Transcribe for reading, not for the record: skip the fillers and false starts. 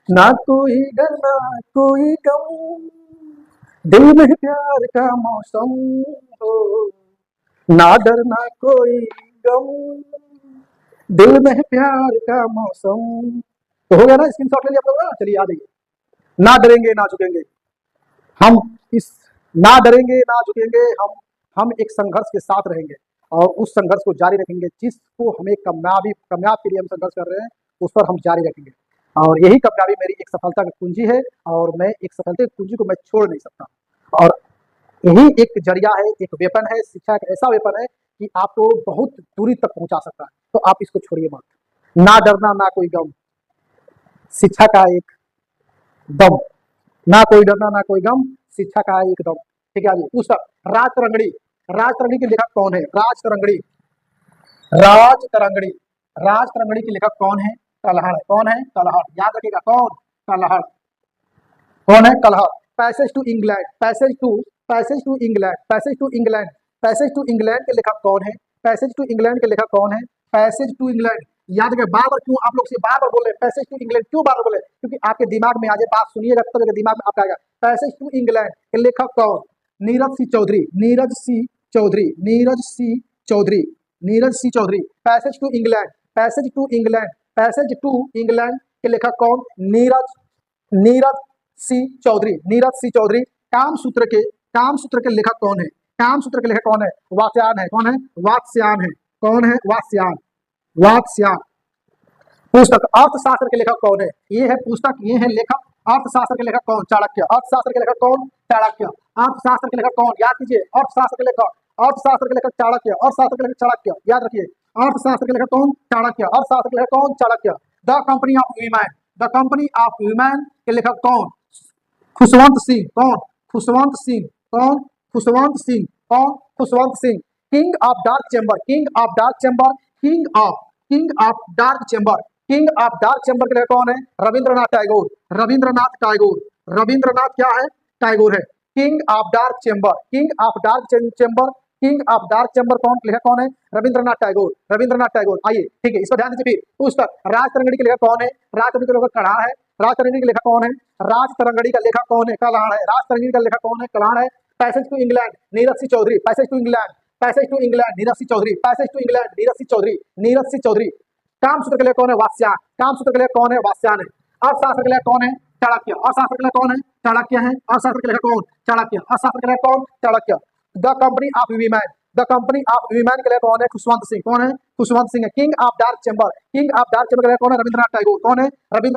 ना कोई डर ना कोई गम, दिल में प्यार का मौसम हो। ना डर ना कोई गम, दिल में प्यार का मौसम। तो हो गया ना, स्क्रीनशॉट ले लिया आप लोगों ने? चलिए आ जाइए। ना डरेंगे ना झुकेंगे हम, इस ना डरेंगे ना झुकेंगे हम एक संघर्ष के साथ रहेंगे और उस संघर्ष को जारी रखेंगे। जिसको हमें कामयाब के लिए हम संघर्ष कर रहे हैं, उस पर हम जारी रखेंगे। और यही कामयाबी मेरी एक सफलता की कुंजी है, और मैं एक सफलता की कुंजी को मैं छोड़ नहीं सकता। और यही एक जरिया है, एक वेपन है। शिक्षा एक ऐसा वेपन है कि आपको बहुत दूरी तक पहुंचा सकता है। तो आप इसको छोड़िए मत। ना डरना ना कोई गम, शिक्षा का एक दम। ना कोई डरना ना कोई गम, शिक्षा का एक दम। ठीक है जी। पुस्तक राज तरंगड़ी। राज तरंगड़ी के लेखक कौन है? राज तरंगड़ी, राज तरंगड़ी, राज तरंगड़ी के लेखक कौन है? कल्हड़। कौन है? कल्हड़। याद रखिएगा कौन? कल्हड़। कौन है? कल्हड़। Passage to England, passage to England, passage to England, passage to England के लेखक कौन है? पैसेज टू इंग्लैंड के लेखक कौन है? Passage to England. याद रखिए, बार बार क्यों आप लोग से बार बार बोल रहे हैं पैसेज टू इंग्लैंड? क्यों बार बार बोले? क्योंकि आपके दिमाग में आज ये बात सुनिएगा तब जाके दिमाग में आपका आएगा। पैसेज टू इंग्लैंड के लेखक कौन? Neeraj C Chaudhuri, Neeraj C Chaudhuri, Neeraj C Chaudhuri, Neeraj C Chaudhuri. Passage to England, passage to England, passage to England के लेखक कौन? Neeraj, Neeraj C Chaudhuri, Neeraj C Chaudhuri. काम सूत्र के लेखक कौन है? काम सूत्र के लेखक कौन है? वात्स्यायन है। कौन है? वात्स्यायन है। कौन है? वात्स्यायन, वात्स्यायन। पुस्तक अर्थशास्त्र के लेखक कौन है? ये है पुस्तक, ये है लेखक। अर्थशास्त्र के लेखक कौन? चाणक्य। अर्थशास्त्र के लेखक कौन? चाणक्य। अर्थशास्त्र के लेखक कौन? याद कीजिए, अर्थशास्त्र के लेखक, अर्थशास्त्र के लेखक चाणक्य, अर्थशास्त्र के लेखक चाणक्य। याद रखिए, अर्थशास्त्र के लेखक कौन? चाणक्य। अर्थशास्त्र के लेखक कौन? Chanakya. The company of human, the company of human के लेखक कौन? खुशवंत सिंह। कौन? खुशवंत सिंह। कौन? खुशवंत सिंह। कौन? Khushwant Singh. King of dark chamber, king of dark chamber, king of dark chamber, king of dark chamber के लिए कौन है? रविंद्रनाथ टैगोर, रविंद्रनाथ टैगोर, रविंद्रनाथ क्या है? टैगोर है। King of dark chamber, king of dark chamber, king of dark chamber कौन लेखक कौन है? रविंद्रनाथ टैगोर, रविंद्रनाथ टैगोर। आइए ठीक है, इस पर ध्यान दीजिए। फिर पुस्तक राज तरंगड़ी के लेखक कौन है? राज तरंगड़ी के लेखक कल्हड़ है। राज तरंगड़ी का लेखक कौन है? राज तरंगड़ी का लेखक कौन है? कल्हड़ है। राज तरंगड़ी का लेखक कौन है? कल्हड़ है। Passage to England, Neeraj C Chaudhuri. Passage to England, passage to England, Neeraj C Chaudhuri. Passage to England, Neeraj C Chaudhuri, Neeraj C Chaudhuri. Kama Sutra के लिए कौन है? वात्स्यायन। काम सूत्र के लिए कौन है? वात्स्यायन है। अर्थशास्त्र के लिए कौन है? चाणक्य। अर्थशास्त्र के लिए कौन है? चाणक्य है। अर्थशास्त्र के लिए कौन? चाणक्य। अर्थशास्त्र के लिए कौन? Chanakya. The company of women, the company of women के लिए कौन है? खुशवंत सिंह। कौन है? खुशवंत सिंह है। King of dark chamber, king of dark chamber के लिए कौन है? रविंद्रनाथ टैगोर। कौन है? रविंद्र